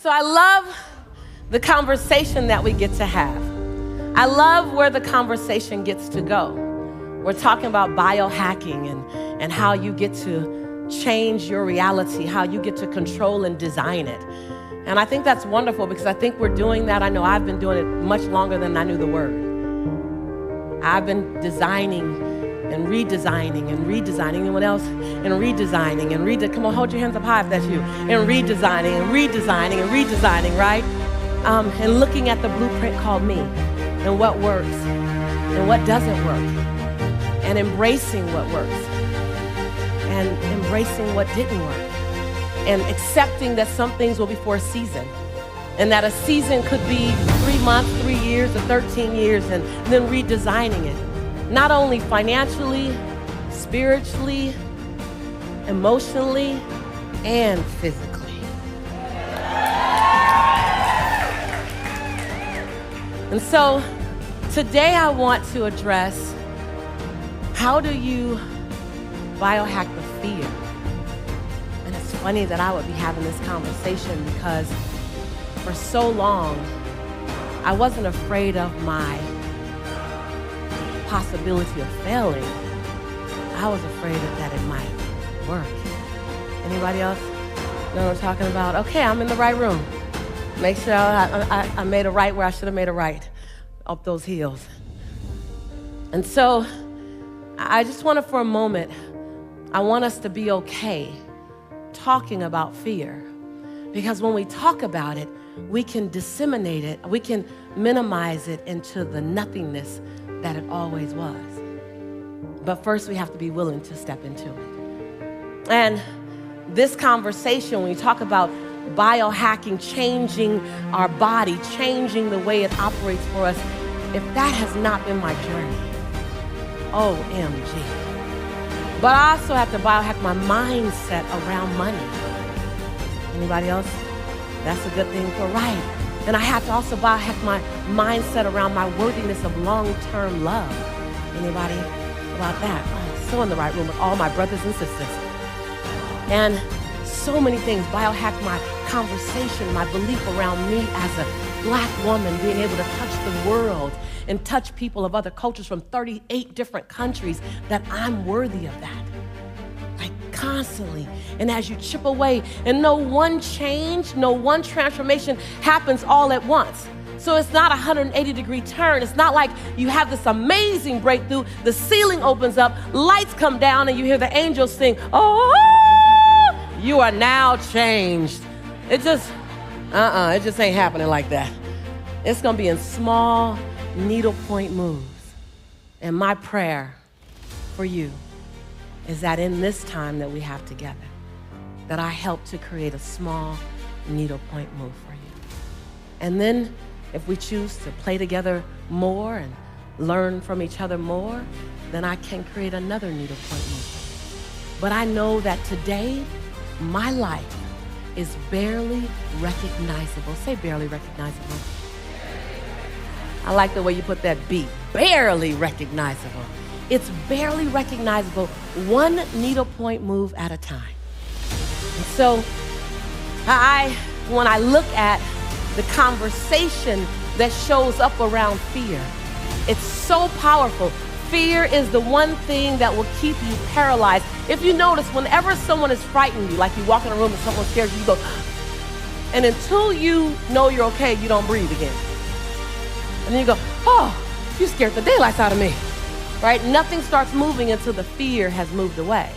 So I love the conversation that we get to have. I love where the conversation gets to go. We're talking about biohacking and how you get to change your reality, how you get to control and design it. And I think that's wonderful because I think we're doing that. I know I've been doing it much longer than I knew the word. I've been designing and redesigning and redesigning. Anyone else? And redesigning and come on, hold your hands up high if that's you. And redesigning and redesigning and redesigning, right? And looking at the blueprint called me and what works and what doesn't work and embracing what works and embracing what didn't work and accepting that some things will be for a season and that a season could be 3 months, 3 years, or 13 years, and then redesigning it. Not only financially, spiritually, emotionally, and physically. And so today I want to address, how do you biohack the fear? And it's funny that I would be having this conversation because for so long, I wasn't afraid of my possibility of failing. I was afraid that it might work. Anybody else know what I'm talking about? Okay, I'm in the right room. Make sure I made a right where I should have made a right, up those heels. And so I just want to, for a moment, I want us to be okay talking about fear. Because when we talk about it, we can disseminate it, we can minimize it into the nothingness that it always was. But first we have to be willing to step into it. And this conversation, when we talk about biohacking, changing our body, changing the way it operates for us, if that has not been my journey, OMG. But I also have to biohack my mindset around money. Anybody else? That's a good thing for right. And I have to also biohack my mindset around my worthiness of long-term love. Anybody about that? Oh, so in the right room with all my brothers and sisters. And so many things. Biohack my conversation, my belief around me as a Black woman, being able to touch the world and touch people of other cultures from 38 different countries, that I'm worthy of that. Like constantly. And as you chip away, and no one change, no one transformation happens all at once. So it's not a 180-degree turn. It's not like you have this amazing breakthrough, the ceiling opens up, lights come down, and you hear the angels sing, oh, you are now changed. It just ain't happening like that. It's gonna be in small needlepoint moves. And my prayer for you is that in this time that we have together, that I help to create a small needlepoint move for you. And then if we choose to play together more and learn from each other more, then I can create another needlepoint move. But I know that today, my life is barely recognizable. Say barely recognizable. I like the way you put that beat. Barely recognizable. It's barely recognizable, one needlepoint move at a time. And so when I look at the conversation that shows up around fear, it's so powerful. Fear is the one thing that will keep you paralyzed. If you notice, whenever someone is frightening you, like you walk in a room and someone scares you, you go, and until you know you're okay, you don't breathe again. And then you go, oh, you scared the daylights out of me, right? Nothing starts moving until the fear has moved away.